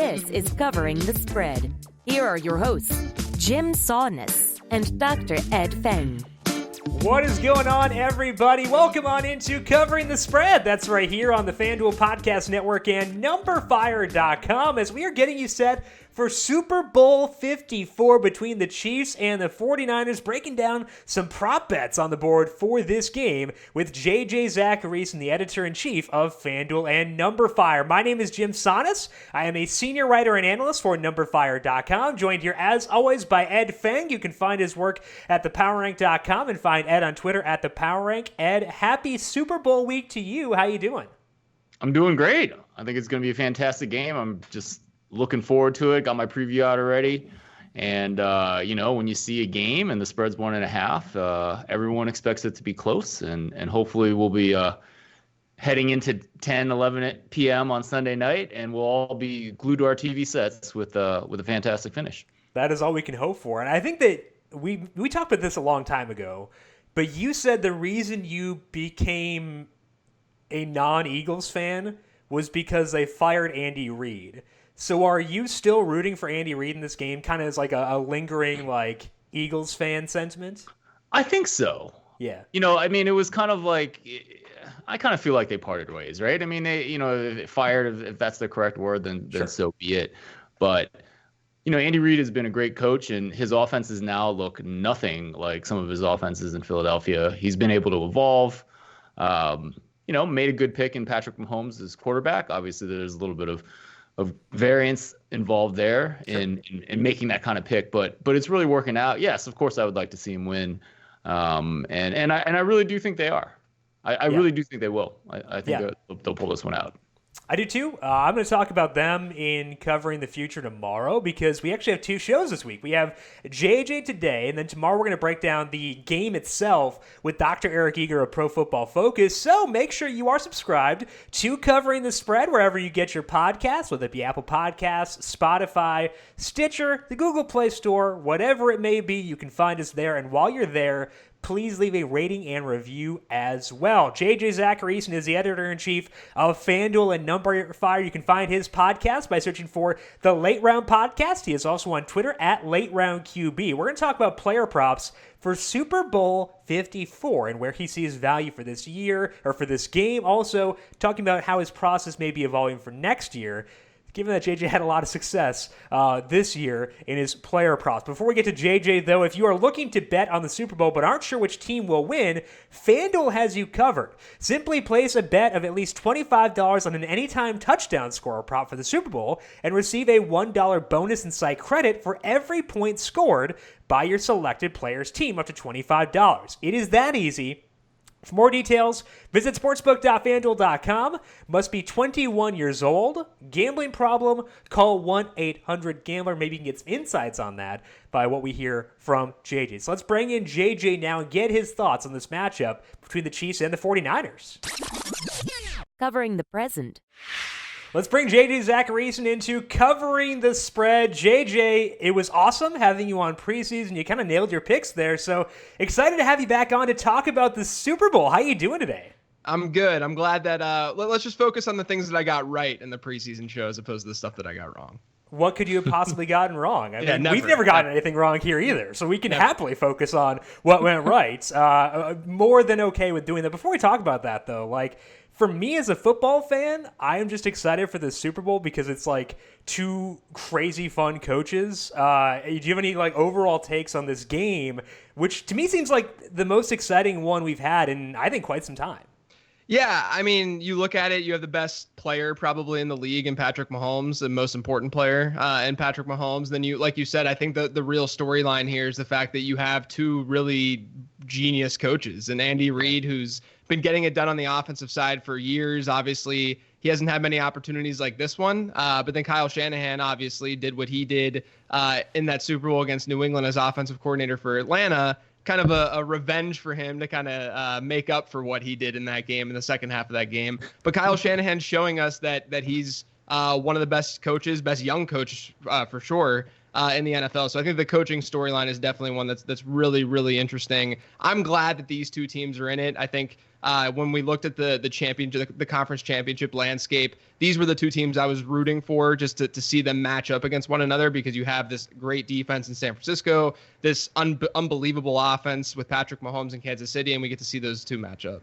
This is Covering the Spread. Here are your hosts, Jim Saunders and Dr. Ed Feng. What is going on, everybody? Welcome on into Covering the Spread. That's right here on the FanDuel Podcast Network and numberFire.com as we are getting you set for Super Bowl 54 between the Chiefs and the 49ers, breaking down some prop bets on the board for this game with Zachariason, the editor-in-chief of FanDuel and numberFire. My name is Jim Saunders. I am a senior writer and analyst for numberFire.com, joined here as always by Ed Feng. You can find his work at thepowerrank.com and find Ed on Twitter at thepowerrank. Ed, happy Super Bowl week to you. How you doing? I'm doing great. I think it's going to be a fantastic game. I'm just looking forward to it. Got my preview out already. And, when you see a game and the spread's 1.5, everyone expects it to be close. And hopefully we'll be heading into 10, 11 p.m. on Sunday night, and we'll all be glued to our TV sets with a fantastic finish. That is all we can hope for. And I think that we talked about this a long time ago, but you said the reason you became a non-Eagles fan was because they fired Andy Reid. So are you still rooting for Andy Reid in this game, kind of as like a lingering like Eagles fan sentiment? I think so. Yeah. It was kind of like, I kind of feel like they parted ways, right? I mean, they fired, if that's the correct word, then Sure. So be it. But, Andy Reid has been a great coach, and his offenses now look nothing like some of his offenses in Philadelphia. He's been able to evolve, made a good pick in Patrick Mahomes as quarterback. Obviously, there's a little bit of variance involved there in making that kind of pick, but it's really working out. Yes, of course, I would like to see him win, and I really do think they are. I really do think they will. I think they'll pull this one out. I do too. I'm going to talk about them in Covering the Future tomorrow because we actually have two shows this week. We have JJ today, and then tomorrow we're going to break down the game itself with Dr. Eric Eager of Pro Football Focus. So make sure you are subscribed to Covering the Spread wherever you get your podcasts, whether it be Apple Podcasts, Spotify, Stitcher, the Google Play Store, whatever it may be, you can find us there. And while you're there, please leave a rating and review as well. Zachariason is the editor-in-chief of FanDuel and numberFire. You can find his podcast by searching for the Late Round Podcast. He is also on Twitter at LateRoundQB. We're going to talk about player props for Super Bowl 54 and where he sees value for this year or for this game. Also, talking about how his process may be evolving for next year, given that JJ had a lot of success this year in his player props. Before we get to JJ, though, if you are looking to bet on the Super Bowl but aren't sure which team will win, FanDuel has you covered. Simply place a bet of at least $25 on an anytime touchdown scorer prop for the Super Bowl and receive a $1 bonus and site credit for every point scored by your selected player's team, up to $25. It is that easy. For more details, visit sportsbook.fanduel.com. Must be 21 years old. Gambling problem? Call 1-800-GAMBLER. Maybe you can get some insights on that by what we hear from JJ. So let's bring in JJ now and get his thoughts on this matchup between the Chiefs and the 49ers. Covering the present. Let's bring Zachariason into Covering the Spread. JJ, it was awesome having you on preseason. You kind of nailed your picks there, so excited to have you back on to talk about the Super Bowl. How you doing today? I'm good. I'm glad that let's just focus on the things that I got right in the preseason show as opposed to the stuff that I got wrong. What could you have possibly gotten wrong? I mean, never. We've never gotten anything wrong here either, so we can happily focus on what went right. More than okay with doing that. Before we talk about that, though, for me as a football fan, I am just excited for the Super Bowl because it's like two crazy fun coaches. Do you have any overall takes on this game, which to me seems like the most exciting one we've had in, I think, quite some time? Yeah, I mean, you look at it, you have the best player probably in the league in Patrick Mahomes, the most important player in Patrick Mahomes. Then you, like you said, I think the real storyline here is the fact that you have two really genius coaches, and Andy Reid, who's been getting it done on the offensive side for years. Obviously, he hasn't had many opportunities like this one, but then Kyle Shanahan obviously did what he did in that Super Bowl against New England as offensive coordinator for Atlanta. Kind of a revenge for him to kind of make up for what he did in that game, in the second half of that game. But Kyle Shanahan's showing us that he's one of the best coaches, best young coach for sure, in the NFL. So I think the coaching storyline is definitely one that's really, really interesting. I'm glad that these two teams are in it. I think when we looked at the conference championship landscape, these were the two teams I was rooting for just to see them match up against one another, because you have this great defense in San Francisco, this unbelievable offense with Patrick Mahomes in Kansas City, and we get to see those two match up.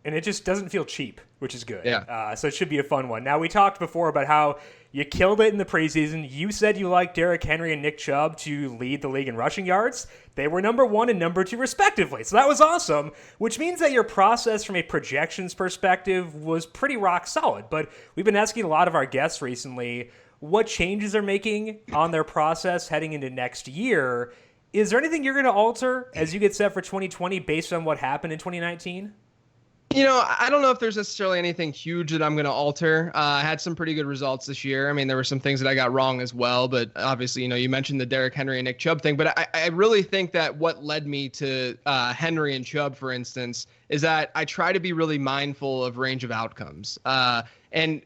And it just doesn't feel cheap, which is good. Yeah. So it should be a fun one. Now, we talked before about how you killed it in the preseason. You said you liked Derrick Henry and Nick Chubb to lead the league in rushing yards. They were number 1 and number 2, respectively. So that was awesome, which means that your process from a projections perspective was pretty rock solid. But we've been asking a lot of our guests recently what changes they're making on their process heading into next year. Is there anything you're going to alter as you get set for 2020 based on what happened in 2019? I don't know if there's necessarily anything huge that I'm going to alter. I had some pretty good results this year. I mean, there were some things that I got wrong as well, but obviously, you mentioned the Derrick Henry and Nick Chubb thing, but I really think that what led me to Henry and Chubb, for instance, is that I try to be really mindful of range of outcomes. And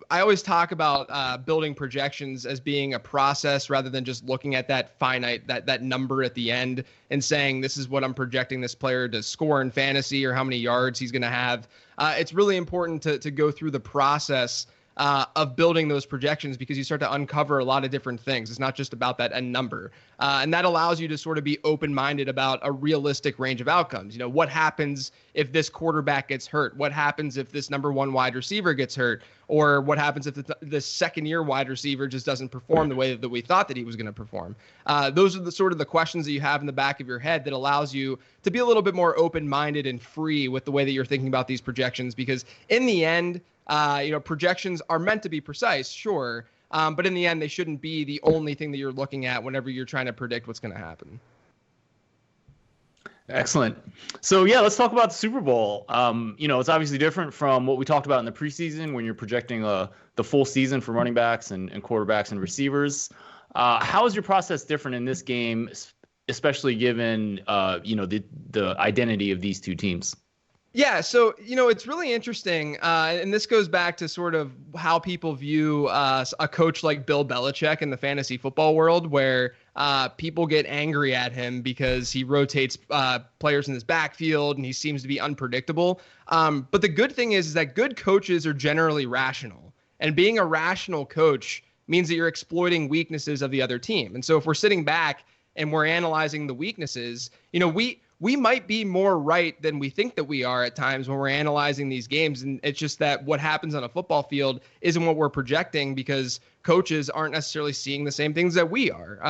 I always talk about building projections as being a process rather than just looking at that finite, that number at the end and saying, this is what I'm projecting this player to score in fantasy or how many yards he's going to have. It's really important to go through the process of building those projections, because you start to uncover a lot of different things. It's not just about that end number. And that allows you to sort of be open-minded about a realistic range of outcomes. What happens if this quarterback gets hurt? What happens if this number 1 wide receiver gets hurt? Or what happens if the second-year wide receiver just doesn't perform the way that we thought that he was going to perform? Those are the sort of the questions that you have in the back of your head that allows you to be a little bit more open-minded and free with the way that you're thinking about these projections, because in the end, projections are meant to be precise, sure, but in the end, they shouldn't be the only thing that you're looking at whenever you're trying to predict what's going to happen. Excellent. So, let's talk about the Super Bowl. It's obviously different from what we talked about in the preseason when you're projecting the full season for running backs and quarterbacks and receivers. How is your process different in this game, especially given, the identity of these two teams? Yeah, so, it's really interesting, and this goes back to sort of how people view a coach like Bill Belichick in the fantasy football world, where people get angry at him because he rotates players in his backfield and he seems to be unpredictable. But the good thing is that good coaches are generally rational, and being a rational coach means that you're exploiting weaknesses of the other team. And so if we're sitting back and we're analyzing the weaknesses, we might be more right than we think that we are at times when we're analyzing these games. And it's just that what happens on a football field isn't what we're projecting, because coaches aren't necessarily seeing the same things that we are.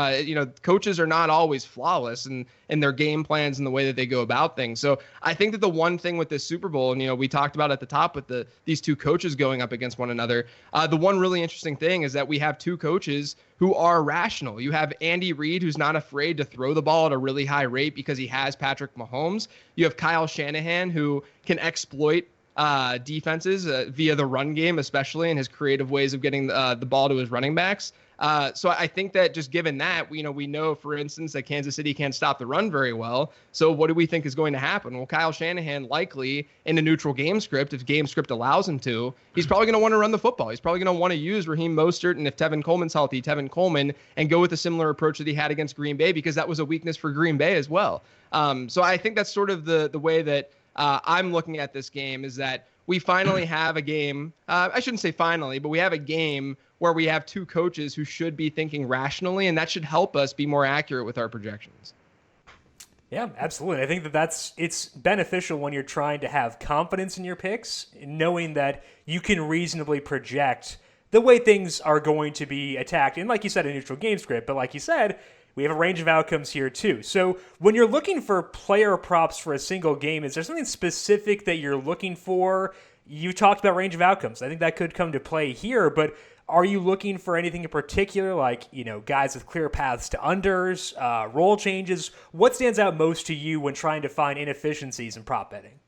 Coaches are not always flawless in their game plans and the way that they go about things. So I think that the one thing with this Super Bowl, and we talked about at the top with these two coaches going up against one another, the one really interesting thing is that we have two coaches who are rational. You have Andy Reid, who's not afraid to throw the ball at a really high rate because he has Patrick Mahomes. You have Kyle Shanahan, who can exploit defenses via the run game, especially in his creative ways of getting the ball to his running backs. So I think that just given that, we know, for instance, that Kansas City can't stop the run very well. So what do we think is going to happen? Well, Kyle Shanahan likely in a neutral game script, if game script allows him to, he's probably going to want to run the football. He's probably going to want to use Raheem Mostert, and if Tevin Coleman's healthy, Tevin Coleman, and go with a similar approach that he had against Green Bay, because that was a weakness for Green Bay as well. So I think that's sort of the way that I'm looking at this game, is that we finally have a game. I shouldn't say finally, but we have a game where we have two coaches who should be thinking rationally, and that should help us be more accurate with our projections. Yeah, absolutely. I think it's beneficial when you're trying to have confidence in your picks, knowing that you can reasonably project the way things are going to be attacked. And like you said, a neutral game script, but like you said, we have a range of outcomes here too. So when you're looking for player props for a single game, is there something specific that you're looking for? You talked about range of outcomes. I think that could come to play here, but are you looking for anything in particular, like, guys with clear paths to unders, role changes? What stands out most to you when trying to find inefficiencies in prop betting?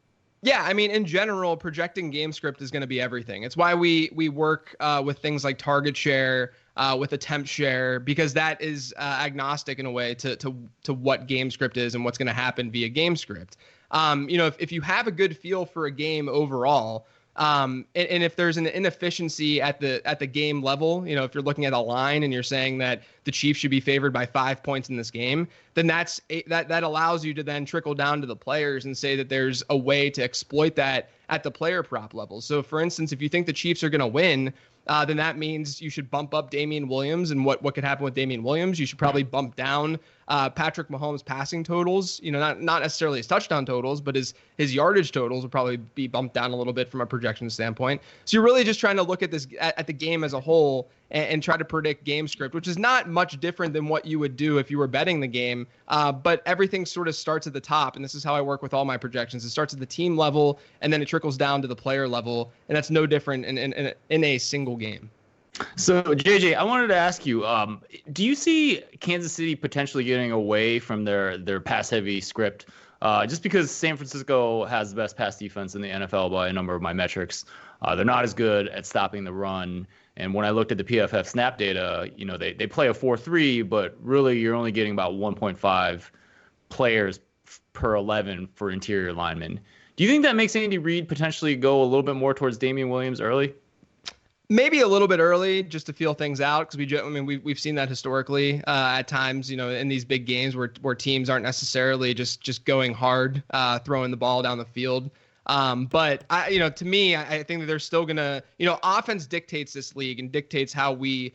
Yeah, I mean, in general, projecting game script is going to be everything. It's why we work with things like target share, with attempt share, because that is agnostic in a way to what game script is and what's going to happen via game script. If you have a good feel for a game overall, And if there's an inefficiency at the game level, if you're looking at a line and you're saying that the Chiefs should be favored by 5 points in this game, then that allows you to then trickle down to the players and say that there's a way to exploit that at the player prop level. So, for instance, if you think the Chiefs are going to win, then that means you should bump up Damian Williams. And what could happen with Damian Williams? You should probably bump down Patrick Mahomes' passing totals. Not necessarily his touchdown totals, but his yardage totals will probably be bumped down a little bit from a projection standpoint. So you're really just trying to look at this at the game as a whole and try to predict game script, which is not much different than what you would do if you were betting the game. But everything sort of starts at the top, and this is how I work with all my projections. It starts at the team level, and then it trickles down to the player level, and that's no different in a single game. So, JJ, I wanted to ask you, do you see Kansas City potentially getting away from their pass-heavy script? Just because San Francisco has the best pass defense in the NFL by a number of my metrics. They're not as good at stopping the run. And when I looked at the PFF snap data, they play a 4-3, but really you're only getting about 1.5 players per 11 for interior linemen. Do you think that makes Andy Reid potentially go a little bit more towards Damian Williams early? Maybe a little bit early just to feel things out, because we've seen that historically at times, in these big games where teams aren't necessarily just going hard, throwing the ball down the field. But to me, I think that they're still gonna, offense dictates this league and dictates how we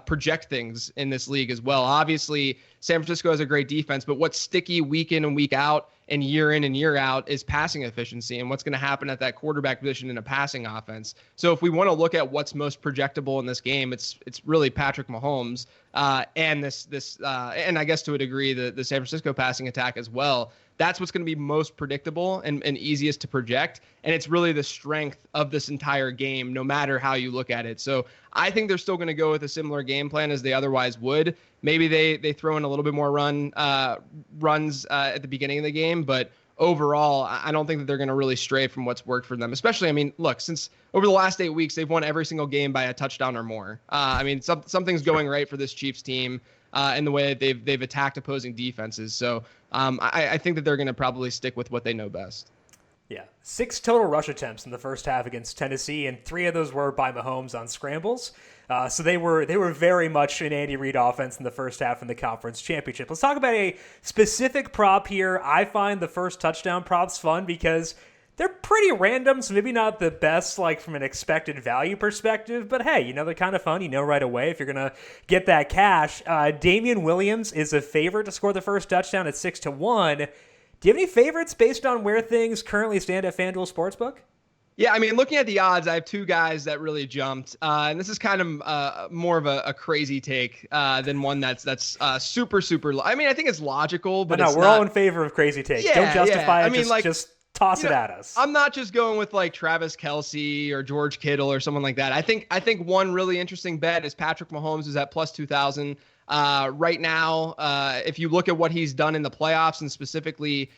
project things in this league as well. Obviously, San Francisco has a great defense, but what's sticky week in and week out and year out is passing efficiency and what's going to happen at that quarterback position in a passing offense. So if we want to look at what's most projectable in this game, it's really Patrick Mahomes and and I guess to a degree the San Francisco passing attack as well. That's what's going to be most predictable and easiest to project. And it's really the strength of this entire game, no matter how you look at it. So I think they're still going to go with a similar game plan as they otherwise would. Maybe they throw in a little bit more runs at the beginning of the game. But overall, I don't think that they're going to really stray from what's worked for them. Especially, look, since over the last 8 weeks, they've won every single game by a touchdown or more. Something's going right for this Chiefs team. In the way that they've attacked opposing defenses. So I think that they're going to probably stick with what they know best. Yeah, 6 total rush attempts in the first half against Tennessee, and 3 of those were by Mahomes on scrambles. So they were very much an Andy Reid offense in the first half in the conference championship. Let's talk about a specific prop here. I find the first touchdown props fun because they're pretty random, so maybe not the best, from an expected value perspective, but hey, they're kind of fun. Right away if you're going to get that cash. Damian Williams is a favorite to score the first touchdown at 6-1. Do you have any favorites based on where things currently stand at FanDuel Sportsbook? Yeah, looking at the odds, I have 2 guys that really jumped, and this is kind of more of a crazy take than one that's super, super low. I think it's logical, but no, we're all in favor of crazy takes. Yeah, don't justify it. Just toss it at us. I'm not just going with Travis Kelce or George Kittle or someone like that. I think one really interesting bet is Patrick Mahomes is at plus 2,000 right now. If you look at what he's done in the playoffs and specifically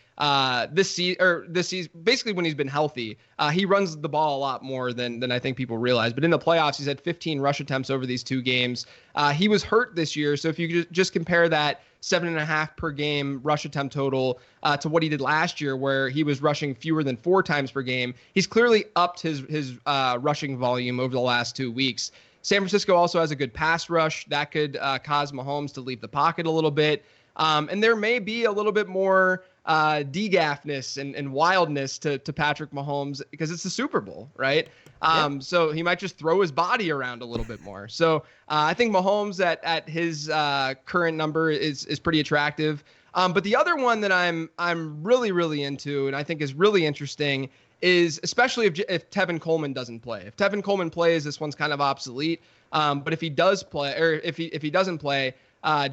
this season, basically when he's been healthy, he runs the ball a lot more than I think people realize. But in the playoffs, he's had 15 rush attempts over these 2 games. He was hurt this year, so if you just compare that 7.5 per game rush attempt total to what he did last year, where he was rushing fewer than 4 times per game, he's clearly upped his rushing volume over the last 2 weeks. San Francisco also has a good pass rush that could cause Mahomes to leave the pocket a little bit. And there may be a little bit more degaffness and wildness to Patrick Mahomes because it's the Super Bowl, right? So he might just throw his body around a little bit more. So I think Mahomes at his current number is pretty attractive. But the other one that I'm really, really into and I think is really interesting is especially if Tevin Coleman doesn't play. If Tevin Coleman plays, this one's kind of obsolete. But if he does play, or if he doesn't play,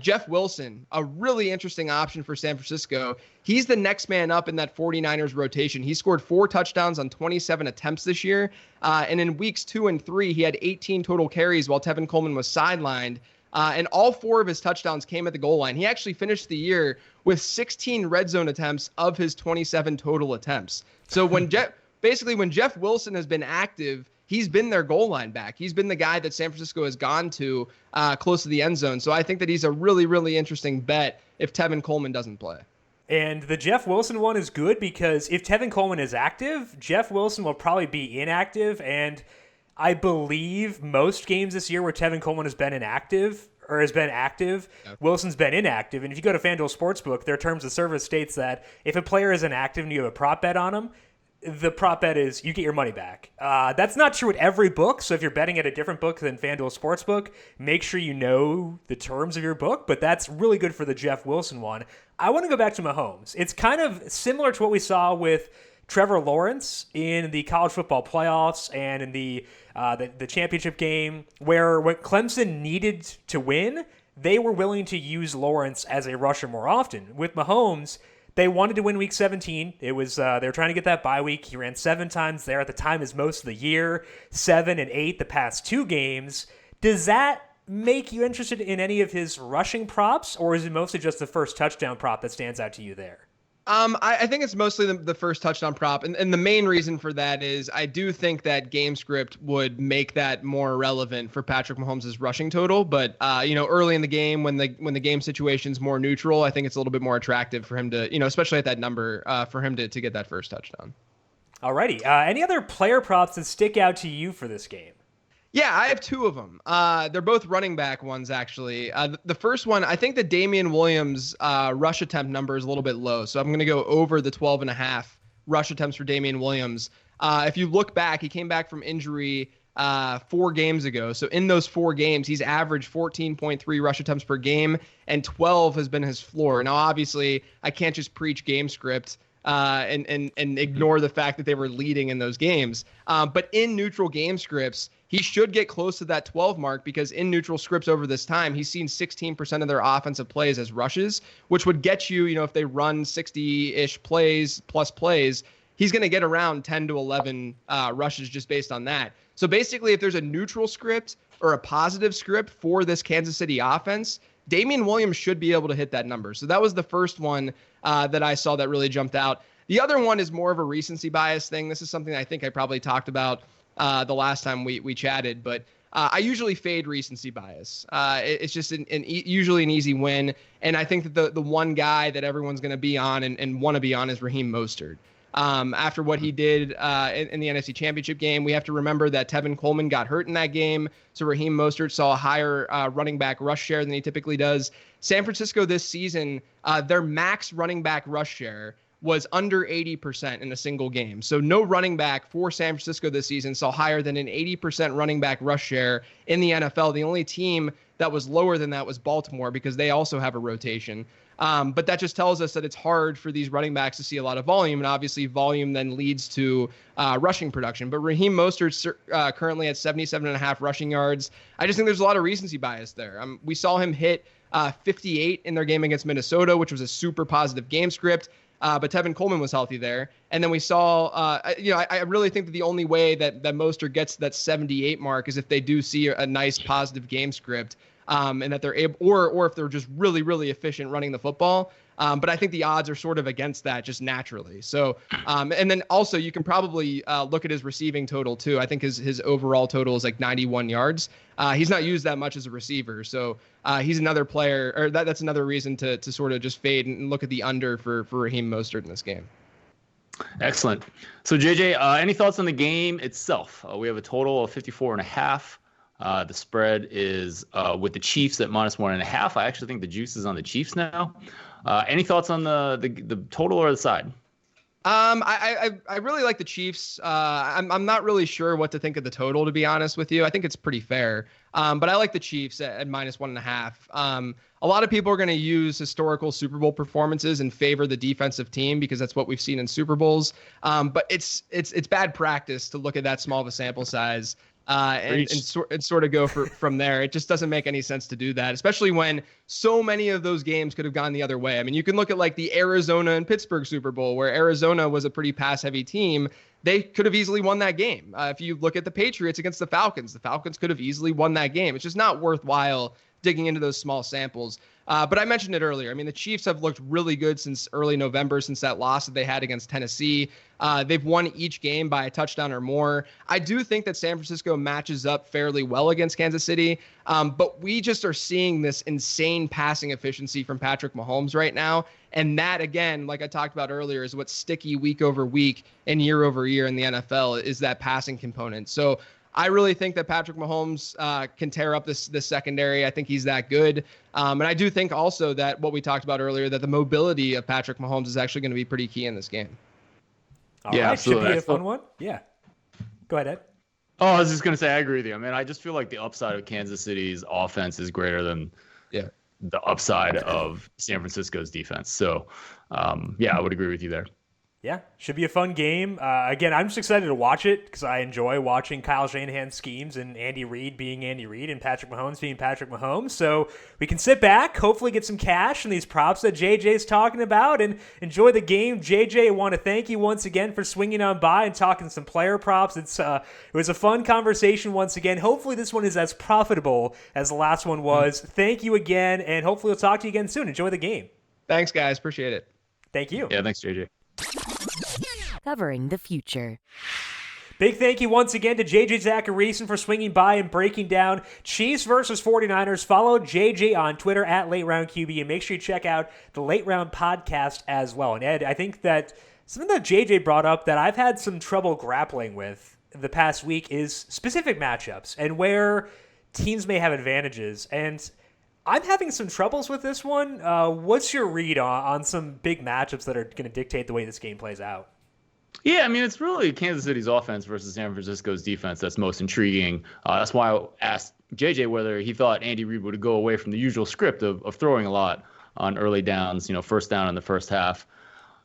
Jeff Wilson, a really interesting option for San Francisco. He's the next man up in that 49ers rotation. He scored 4 touchdowns on 27 attempts this year. And in weeks 2 and 3, he had 18 total carries while Tevin Coleman was sidelined. And all 4 of his touchdowns came at the goal line. He actually finished the year with 16 red zone attempts of his 27 total attempts. So when Jeff Wilson has been active, he's been their goal line back. He's been the guy that San Francisco has gone to close to the end zone. So I think that he's a really, really interesting bet if Tevin Coleman doesn't play. And the Jeff Wilson one is good because if Tevin Coleman is active, Jeff Wilson will probably be inactive. And I believe most games this year where Tevin Coleman has been inactive or has been active, Wilson's been inactive. And if you go to FanDuel Sportsbook, their terms of service states that if a player is inactive and you have a prop bet on him, the prop bet is you get your money back. That's not true at every book. So if you're betting at a different book than FanDuel Sportsbook, make sure you know the terms of your book. But that's really good for the Jeff Wilson one. I want to go back to Mahomes. It's kind of similar to what we saw with Trevor Lawrence in the college football playoffs and in the championship game, where when Clemson needed to win, they were willing to use Lawrence as a rusher more often. With Mahomes, they wanted to win Week 17. It was they were trying to get that bye week. He ran 7 times there at the time as most of the year, 7 and 8 the past 2 games. Does that make you interested in any of his rushing props, or is it mostly just the first touchdown prop that stands out to you there? I think it's mostly the first touchdown prop. And the main reason for that is I do think that game script would make that more relevant for Patrick Mahomes' rushing total. But, early in the game, when the game situation's more neutral, I think it's a little bit more attractive for him to, especially at that number, for him to get that first touchdown. Alrighty. Any other player props that stick out to you for this game? Yeah, I have 2 of them. They're both running back ones, actually. The first one, I think the Damian Williams rush attempt number is a little bit low, so I'm going to go over the 12.5 rush attempts for Damian Williams. If you look back, he came back from injury 4 games ago. So in those 4 games, he's averaged 14.3 rush attempts per game, and 12 has been his floor. Now, obviously, I can't just preach game script and ignore the fact that they were leading in those games. But in neutral game scripts, he should get close to that 12 mark because in neutral scripts over this time, he's seen 16% of their offensive plays as rushes, which would get you, if they run 60-ish plays, he's going to get around 10 to 11 rushes just based on that. So basically, if there's a neutral script or a positive script for this Kansas City offense, Damian Williams should be able to hit that number. So that was the first one that I saw that really jumped out. The other one is more of a recency bias thing. This is something I think I probably talked about the last time we chatted, but I usually fade recency bias. It's just usually an easy win, and I think that the one guy that everyone's going to be on and want to be on is Raheem Mostert. After what he did in the NFC Championship game, we have to remember that Tevin Coleman got hurt in that game, so Raheem Mostert saw a higher running back rush share than he typically does. San Francisco this season, their max running back rush share was under 80% in a single game. So no running back for San Francisco this season saw higher than an 80% running back rush share in the NFL. The only team that was lower than that was Baltimore because they also have a rotation. But that just tells us that it's hard for these running backs to see a lot of volume, and obviously volume then leads to rushing production. But Raheem Mostert's currently at 77.5 rushing yards. I just think there's a lot of recency bias there. We saw him hit 58 in their game against Minnesota, which was a super positive game script. But Tevin Coleman was healthy there. And then we saw, I really think that the only way that Mostert gets to that 78 mark is if they do see a nice positive game script. And that they're able, or if they're just really, really efficient running the football. But I think the odds are sort of against that just naturally. So, and then also you can probably look at his receiving total too. I think his overall total is like 91 yards. He's not used that much as a receiver. So he's another player, or that's another reason to sort of just fade and look at the under for Raheem Mostert in this game. Excellent. So JJ, any thoughts on the game itself? We have a total of 54.5. The spread is with the Chiefs at -1.5. I actually think the juice is on the Chiefs now. Any thoughts on the total or the side? I really like the Chiefs. I'm not really sure what to think of the total, to be honest with you. I think it's pretty fair. But I like the Chiefs at -1.5. A lot of people are going to use historical Super Bowl performances and favor the defensive team because that's what we've seen in Super Bowls. But it's bad practice to look at that small of a sample size. And sort of go from there. It just doesn't make any sense to do that, especially when so many of those games could have gone the other way. I mean, you can look at like the Arizona and Pittsburgh Super Bowl, where Arizona was a pretty pass-heavy team. They could have easily won that game. If you look at the Patriots against the Falcons could have easily won that game. It's just not worthwhile digging into those small samples. But I mentioned it earlier. I mean, the Chiefs have looked really good since early November, since that loss that they had against Tennessee. They've won each game by a touchdown or more. I do think that San Francisco matches up fairly well against Kansas City, but we just are seeing this insane passing efficiency from Patrick Mahomes right now. And that, again, like I talked about earlier, is what's sticky week over week and year over year in the NFL is that passing component. So I really think that Patrick Mahomes can tear up this secondary. I think he's that good. And I do think also that what we talked about earlier, that the mobility of Patrick Mahomes is actually going to be pretty key in this game. All right. Absolutely. Should be a fun one. Yeah. Go ahead, Ed. Oh, I was just going to say, I agree with you. I mean, I just feel like the upside of Kansas City's offense is greater than the upside of San Francisco's defense. So, I would agree with you there. Yeah, should be a fun game. Again, I'm just excited to watch it because I enjoy watching Kyle Shanahan's schemes and Andy Reid being Andy Reid and Patrick Mahomes being Patrick Mahomes. So we can sit back, hopefully get some cash and these props that JJ's talking about and enjoy the game. JJ, I want to thank you once again for swinging on by and talking some player props. It was a fun conversation once again. Hopefully this one is as profitable as the last one was. Thank you again, and hopefully we'll talk to you again soon. Enjoy the game. Thanks, guys. Appreciate it. Thank you. Yeah, thanks, JJ. Covering the future. Big thank you once again to JJ Zachariason for swinging by and breaking down Chiefs versus 49ers. Follow JJ on Twitter at Late Round QB, and make sure you check out the Late Round podcast as well. And Ed, I think that something that JJ brought up that I've had some trouble grappling with the past week is specific matchups and where teams may have advantages. And I'm having some troubles with this one. What's your read on some big matchups that are going to dictate the way this game plays out? Yeah, I mean, it's really Kansas City's offense versus San Francisco's defense that's most intriguing. That's why I asked JJ whether he thought Andy Reid would go away from the usual script of throwing a lot on early downs, first down in the first half.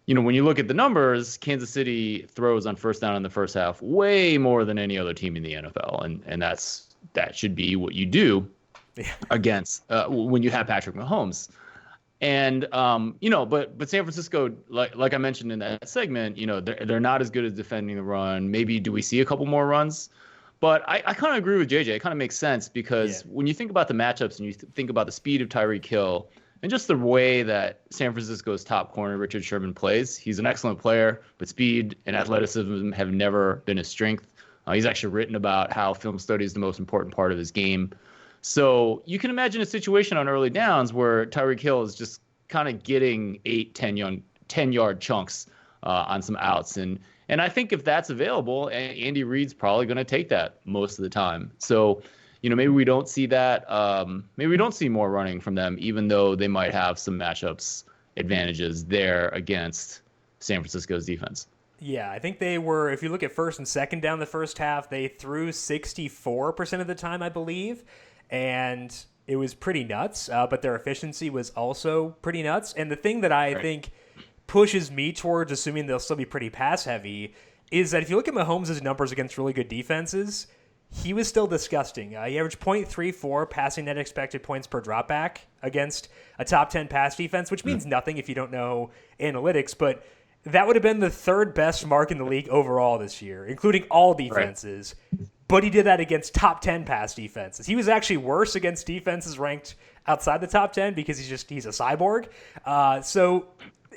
When you look at the numbers, Kansas City throws on first down in the first half way more than any other team in the NFL, and that should be what you do against when you have Patrick Mahomes. And but San Francisco, like I mentioned in that segment, they're not as good as defending the run. Maybe do we see a couple more runs? But I kind of agree with JJ. It kind of makes sense because when you think about the matchups and you think about the speed of Tyreek Hill and just the way that San Francisco's top corner Richard Sherman plays, he's an excellent player, but speed and athleticism have never been his strength. He's actually written about how film study is the most important part of his game. So you can imagine a situation on early downs where Tyreek Hill is just kind of getting 10-yard chunks on some outs. And I think if that's available, Andy Reid's probably going to take that most of the time. So, maybe we don't see that. Maybe we don't see more running from them, even though they might have some matchups advantages there against San Francisco's defense. Yeah, I think they were, if you look at first and second down the first half, they threw 64% of the time, I believe. And it was pretty nuts, but their efficiency was also pretty nuts. And the thing that I think pushes me towards assuming they'll still be pretty pass-heavy is that if you look at Mahomes' numbers against really good defenses, he was still disgusting. He averaged 0.34 passing net expected points per dropback against a top 10 pass defense, which means nothing if you don't know analytics, but that would have been the third best mark in the league overall this year, including all defenses. Right. But he did that against top 10 pass defenses. He was actually worse against defenses ranked outside the top 10 because he's a cyborg. So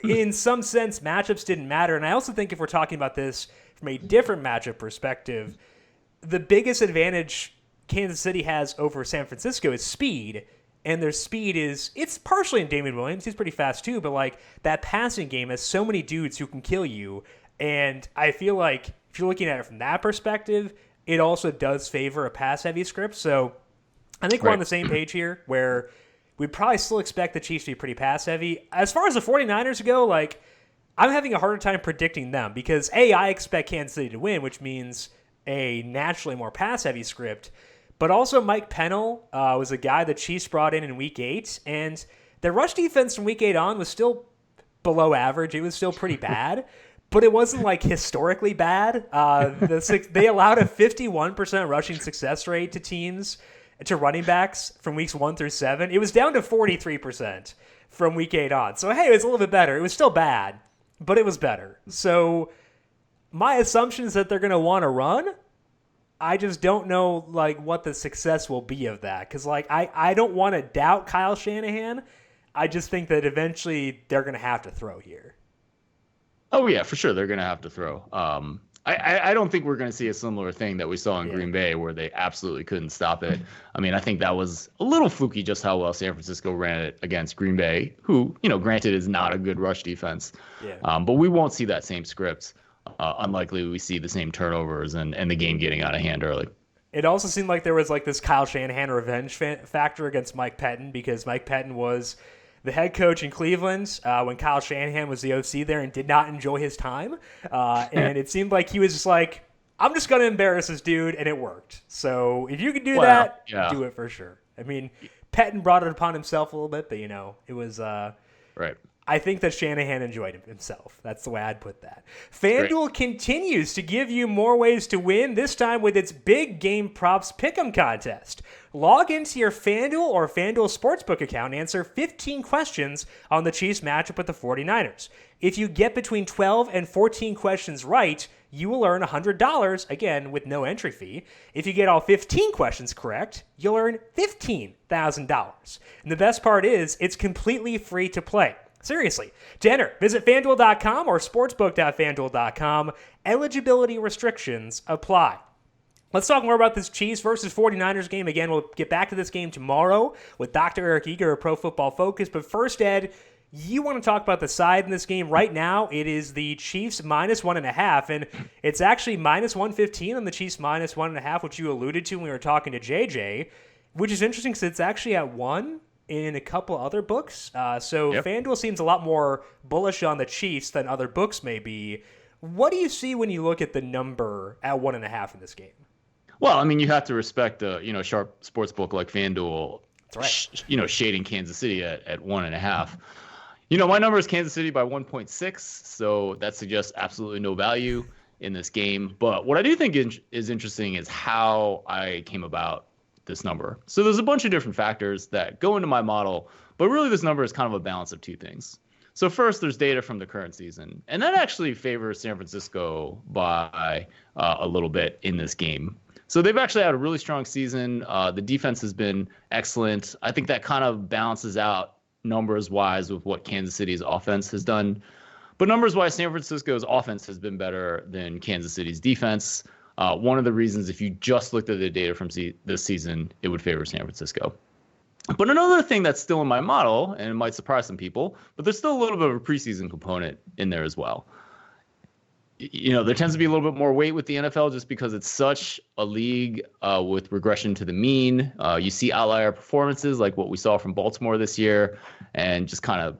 in some sense, matchups didn't matter. And I also think if we're talking about this from a different matchup perspective, the biggest advantage Kansas City has over San Francisco is speed. And their speed it's partially in Damian Williams. He's pretty fast too. But that passing game has so many dudes who can kill you. And I feel like if you're looking at it from that perspective, it also does favor a pass-heavy script. So I think we're on the same page here where we'd probably still expect the Chiefs to be pretty pass-heavy. As far as the 49ers go, I'm having a harder time predicting them because, A, I expect Kansas City to win, which means a naturally more pass-heavy script. But also Mike Pennell was a guy the Chiefs brought in Week 8, and their rush defense from Week 8 on was still below average. It was still pretty bad. But it wasn't historically bad. They allowed a 51% rushing success rate to running backs from weeks 1 through 7. It was down to 43% from week 8 on. So, hey, it was a little bit better. It was still bad, but it was better. So my assumption is that they're going to want to run. I just don't know like what the success will be of that. Because like I don't want to doubt Kyle Shanahan. I just think that eventually they're going to have to throw here. Oh yeah, for sure they're going to have to throw. I don't think we're going to see a similar thing that we saw in Green Bay where they absolutely couldn't stop it. I mean, I think that was a little fluky just how well San Francisco ran it against Green Bay, who, granted is not a good rush defense. Yeah. But we won't see that same script. Unlikely we see the same turnovers and the game getting out of hand early. It also seemed like there was like this Kyle Shanahan revenge factor against Mike Pettin because Mike Pettin was the head coach in Cleveland when Kyle Shanahan was the OC there and did not enjoy his time. And it seemed like he was just like, I'm just going to embarrass this dude, and it worked. So if you can do that, do it for sure. I mean, Pettin brought it upon himself a little bit, but, it was right. I think that Shanahan enjoyed himself. That's the way I'd put that. FanDuel continues to give you more ways to win, this time with its big game props pick'em contest. Log into your FanDuel or FanDuel Sportsbook account and answer 15 questions on the Chiefs matchup with the 49ers. If you get between 12 and 14 questions right, you will earn $100, again, with no entry fee. If you get all 15 questions correct, you'll earn $15,000. And the best part is, it's completely free to play. Seriously. To enter, visit FanDuel.com or sportsbook.fanduel.com. Eligibility restrictions apply. Let's talk more about this Chiefs versus 49ers game. Again, we'll get back to this game tomorrow with Dr. Eric Eager of Pro Football Focus. But first, Ed, you want to talk about the side in this game. Right now, it is the Chiefs -1.5, and it's actually -115 on the Chiefs -1.5, which you alluded to when we were talking to JJ, which is interesting because it's actually at 1 in a couple other books. FanDuel seems a lot more bullish on the Chiefs than other books may be. What do you see when you look at the number at 1.5 in this game? Well, I mean, you have to respect a sharp sports book like FanDuel. That's right. Shading Kansas City at 1.5. My number is Kansas City by 1.6, so that suggests absolutely no value in this game. But what I do think is interesting is how I came about this number. So there's a bunch of different factors that go into my model, but really this number is kind of a balance of two things. So first, there's data from the current season, and that actually favors San Francisco by a little bit in this game. So they've actually had a really strong season. The defense has been excellent. I think that kind of balances out numbers-wise with what Kansas City's offense has done. But numbers-wise, San Francisco's offense has been better than Kansas City's defense. One of the reasons, if you just looked at the data from this season, it would favor San Francisco. But another thing that's still in my model, and it might surprise some people, but there's still a little bit of a preseason component in there as well. There tends to be a little bit more weight with the NFL just because it's such a league with regression to the mean. You see outlier performances like what we saw from Baltimore this year, and just kind of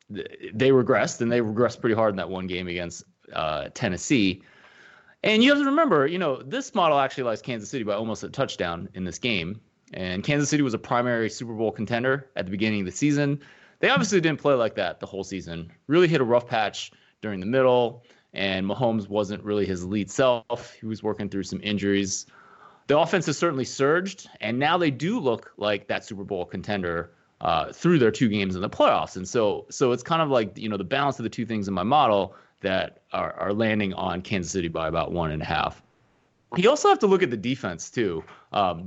they regressed, and they regressed pretty hard in that one game against Tennessee. And you have to remember, this model actually lies Kansas City by almost a touchdown in this game. And Kansas City was a primary Super Bowl contender at the beginning of the season. They obviously didn't play like that the whole season. Really hit a rough patch during the middle, and Mahomes wasn't really his elite self. He was working through some injuries. The offense has certainly surged, and now they do look like that Super Bowl contender through their 2 games in the playoffs. And so it's kind of like, the balance of the two things in my model that are landing on Kansas City by about 1.5. You also have to look at the defense, too.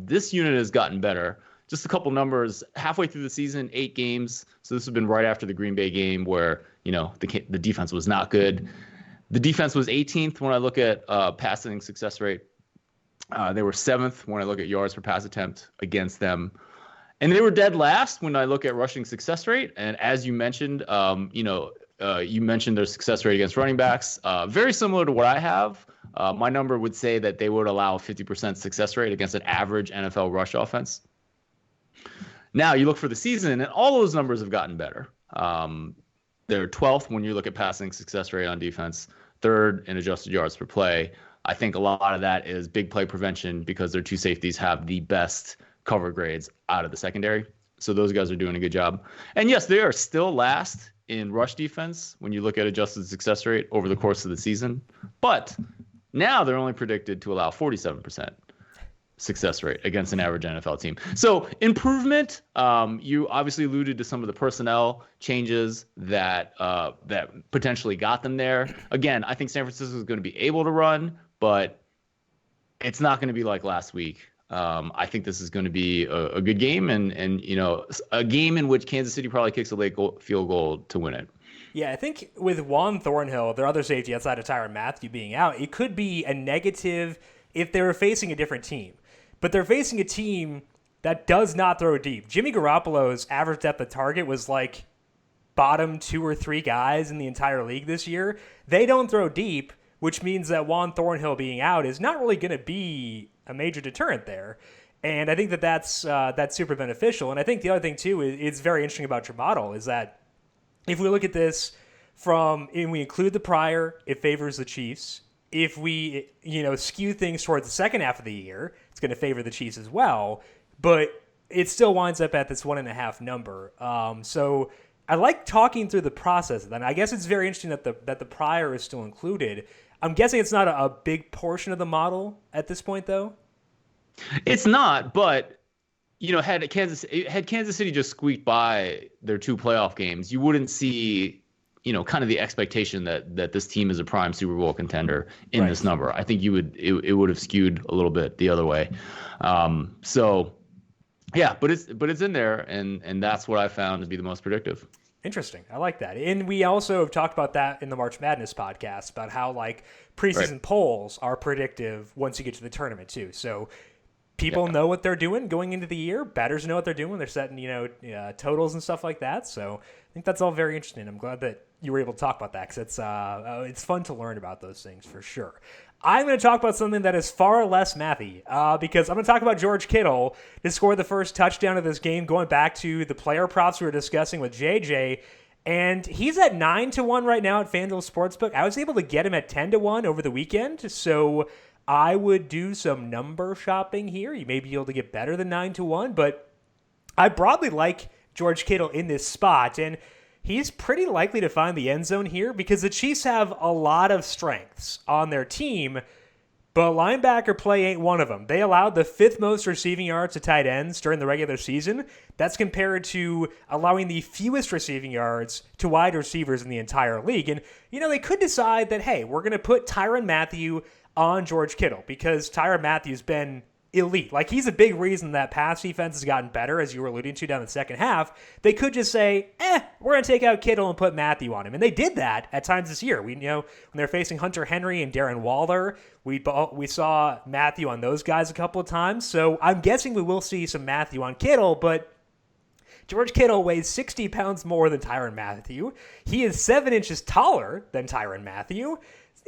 This unit has gotten better. Just a couple numbers. Halfway through the season, 8 games. So this has been right after the Green Bay game where, the defense was not good. The defense was 18th when I look at passing success rate. They were 7th when I look at yards per pass attempt against them. And they were dead last when I look at rushing success rate. And as you mentioned, you mentioned their success rate against running backs. Very similar to what I have. My number would say that they would allow a 50% success rate against an average NFL rush offense. Now, you look for the season, and all those numbers have gotten better. They're 12th when you look at passing success rate on defense, 3rd in adjusted yards per play. I think a lot of that is big play prevention because their 2 safeties have the best cover grades out of the secondary. So those guys are doing a good job. And yes, they are still last in rush defense when you look at adjusted success rate over the course of the season. But now they're only predicted to allow 47% success rate against an average NFL team. So improvement, you obviously alluded to some of the personnel changes that potentially got them there. Again, I think San Francisco is going to be able to run, but it's not going to be like last week. I think this is going to be a good game, and a game in which Kansas City probably kicks a late field goal to win it. Yeah, I think with Juan Thornhill, their other safety outside of Tyrann Mathieu being out, it could be a negative if they were facing a different team. But they're facing a team that does not throw deep. Jimmy Garoppolo's average depth of target was like bottom 2 or 3 guys in the entire league this year. They don't throw deep, which means that Juan Thornhill being out is not really going to be a major deterrent there. And I think that's super beneficial. And I think the other thing, too, is very interesting about your model is that if we look at this and we include the prior, it favors the Chiefs. If we, skew things towards the second half of the year, it's going to favor the Chiefs as well. But it still winds up at this 1.5 number. So I like talking through the process. Then I guess it's very interesting that the prior is still included. I'm guessing it's not a big portion of the model at this point, though. It's not, but had Kansas City just squeaked by their 2 playoff games, you wouldn't see, kind of the expectation that this team is a prime Super Bowl contender in this number. I think it would have skewed a little bit the other way. So yeah, but it's in there, and that's what I found to be the most predictive. Interesting. I like that. And we also have talked about that in the March Madness podcast about how preseason polls are predictive once you get to the tournament too. So people know what they're doing going into the year. Batters know what they're doing. They're setting, totals and stuff like that. So I think that's all very interesting. I'm glad that you were able to talk about that because it's fun to learn about those things for sure. I'm going to talk about something that is far less mathy because I'm going to talk about George Kittle to score the first touchdown of this game, going back to the player props we were discussing with JJ. And he's at 9-1 right now at FanDuel Sportsbook. I was able to get him at 10-1 over the weekend. So I would do some number shopping here. You may be able to get better than 9-1, but I broadly like George Kittle in this spot. And he's pretty likely to find the end zone here because the Chiefs have a lot of strengths on their team, but linebacker play ain't one of them. They allowed the 5th most receiving yards to tight ends during the regular season. That's compared to allowing the fewest receiving yards to wide receivers in the entire league. And, they could decide that, hey, we're going to put Tyrann Mathieu on George Kittle because Tyrann Mathieu's been elite. He's a big reason that pass defense has gotten better, as you were alluding to down the second half. They could just say, we're going to take out Kittle and put Mathieu on him. And they did that at times this year. We when they're facing Hunter Henry and Darren Waller, we saw Mathieu on those guys a couple of times. So I'm guessing we will see some Mathieu on Kittle, but George Kittle weighs 60 pounds more than Tyrann Mathieu. He is 7 inches taller than Tyrann Mathieu.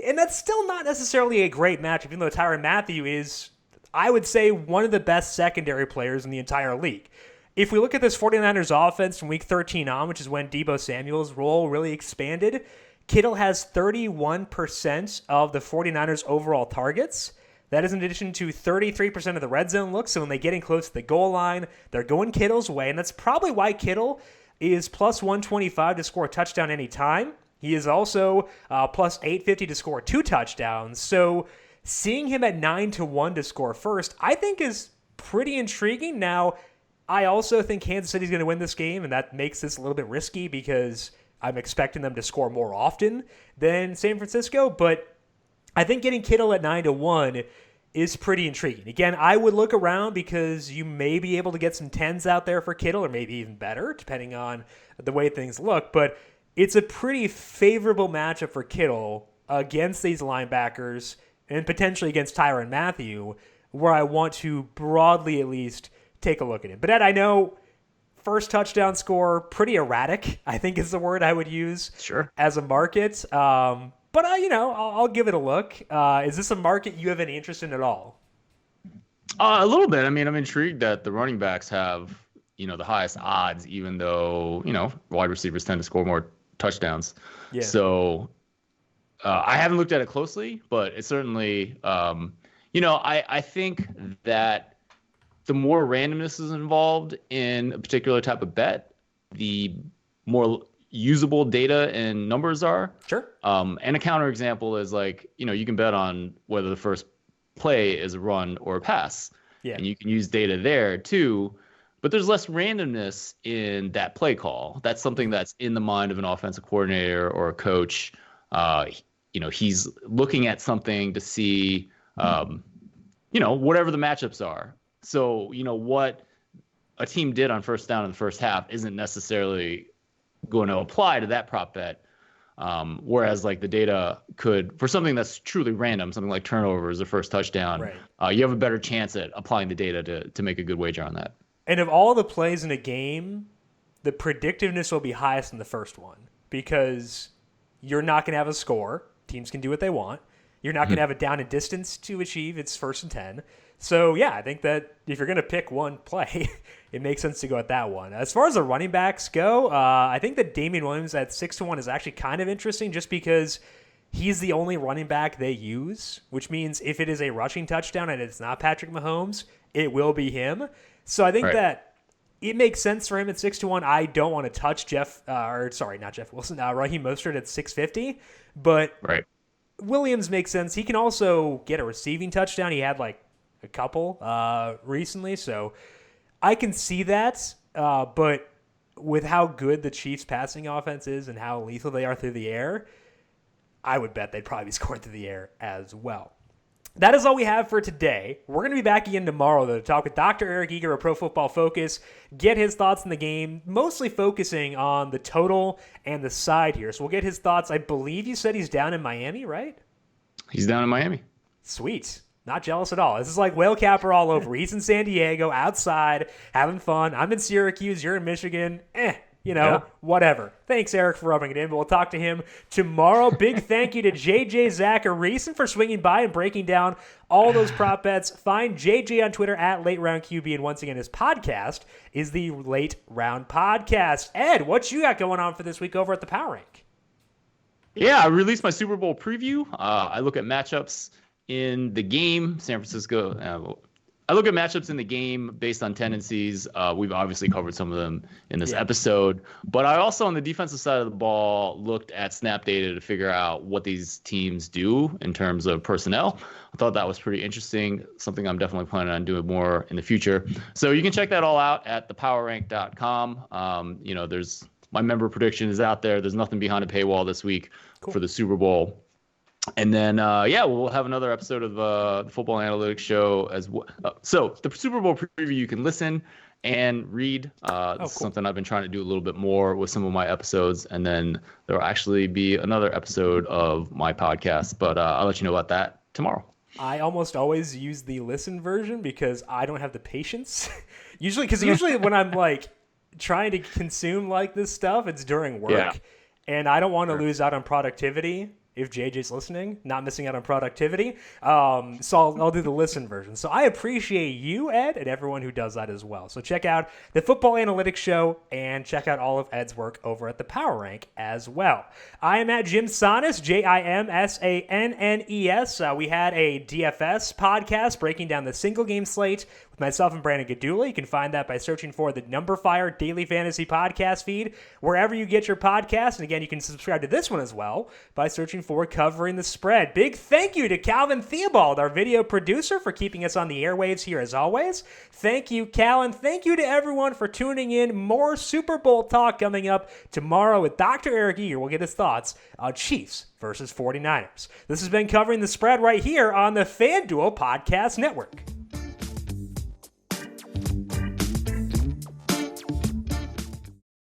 And that's still not necessarily a great matchup, even though Tyrann Mathieu is, I would say, one of the best secondary players in the entire league. If we look at this 49ers offense from week 13 on, which is when Deebo Samuel's role really expanded, Kittle has 31% of the 49ers overall targets. That is in addition to 33% of the red zone looks. So when they get in close to the goal line, they're going Kittle's way. And that's probably why Kittle is plus 125 to score a touchdown anytime. He is also plus 850 to score 2 touchdowns. So seeing him at 9-1 to score first, I think is pretty intriguing. Now, I also think Kansas City's going to win this game, and that makes this a little bit risky because I'm expecting them to score more often than San Francisco. But I think getting Kittle at 9-1 is pretty intriguing. Again, I would look around because you may be able to get some 10s out there for Kittle, or maybe even better, depending on the way things look. But it's a pretty favorable matchup for Kittle against these linebackers and potentially against Tyrann Mathieu, where I want to broadly at least take a look at him. But Ed, I know first touchdown score, pretty erratic, I think is the word I would use as a market. But I'll give it a look. Is this a market you have any interest in at all? A little bit. I mean, I'm intrigued that the running backs have, the highest odds, even though, wide receivers tend to score more touchdowns. Yeah. So I haven't looked at it closely, but it's certainly, I think that the more randomness is involved in a particular type of bet, the more usable data and numbers are. Sure. And a counterexample is you can bet on whether the first play is a run or a pass. Yeah. And you can use data there too. But there's less randomness in that play call. That's something that's in the mind of an offensive coordinator or a coach. He's looking at something to see, whatever the matchups are. So, what a team did on first down in the first half isn't necessarily going to apply to that prop bet. Whereas like the data could, for something that's truly random, something like turnovers or first touchdown, right. You have a better chance at applying the data to make a good wager on that. And of all the plays in a game, the predictiveness will be highest in the first one because you're not going to have a score. Teams can do what they want. You're not going to have a down and distance to achieve. It's 1st and 10. So, yeah, I think that if you're going to pick one play, it makes sense to go at that one. As far as the running backs go, I think that Damian Williams at 6-1 is actually kind of interesting just because he's the only running back they use, which means if it is a rushing touchdown and it's not Patrick Mahomes, it will be him. So I think that it makes sense for him at 6-1. I don't want to touch not Jeff Wilson, Raheem Mostert at 650, but Williams makes sense. He can also get a receiving touchdown. He had like a couple recently, so I can see that. But with how good the Chiefs' passing offense is and how lethal they are through the air, I would bet they'd probably be scoring through the air as well. That is all we have for today. We're going to be back again tomorrow, though, to talk with Dr. Eric Eager of Pro Football Focus, get his thoughts on the game, mostly focusing on the total and the side here. So we'll get his thoughts. I believe you said he's down in Miami, right? He's down in Miami. Sweet. Not jealous at all. This is like whale capper all over. He's in San Diego, outside, having fun. I'm in Syracuse. You're in Michigan. Whatever. Thanks, Eric, for rubbing it in, but we'll talk to him tomorrow. Big thank you to JJ Zachariason for swinging by and breaking down all those prop bets. Find JJ on Twitter at LateRoundQB, and once again, his podcast is the Late Round Podcast. Ed, what you got going on for this week over at the Power Rank? Yeah, I released my Super Bowl preview. I look at matchups in the game. San Francisco. I look at matchups in the game based on tendencies. We've obviously covered some of them in this episode. But I also, on the defensive side of the ball, looked at snap data to figure out what these teams do in terms of personnel. I thought that was pretty interesting, something I'm definitely planning on doing more in the future. So you can check that all out at thepowerrank.com. There's my member prediction is out there. There's nothing behind a paywall this week for the Super Bowl. And then, we'll have another episode of the Football Analytics Show as well. So the Super Bowl preview, you can listen and read. This is something I've been trying to do a little bit more with some of my episodes. And then there will actually be another episode of my podcast. But I'll let you know about that tomorrow. I almost always use the listen version because I don't have the patience. usually when I'm like trying to consume like this stuff, it's during work. Yeah. And I don't want to lose out on productivity. If JJ's listening, not missing out on productivity. So I'll do the listen version. So I appreciate you, Ed, and everyone who does that as well. So check out the Football Analytics Show and check out all of Ed's work over at the Power Rank as well. I am at Jim Sannes, JimSannes. We had a DFS podcast breaking down the single game slate with myself and Brandon Gadula. You can find that by searching for the numberFire Daily Fantasy Podcast feed wherever you get your podcast. And again, you can subscribe to this one as well by searching for Covering the Spread. Big thank you to Calvin Theobald, our video producer, for keeping us on the airwaves here as always. Thank you, Cal, and thank you to everyone for tuning in. More Super Bowl talk coming up tomorrow with Dr. Eric Eager. We'll get his thoughts on Chiefs versus 49ers. This has been Covering the Spread right here on the FanDuel Podcast Network.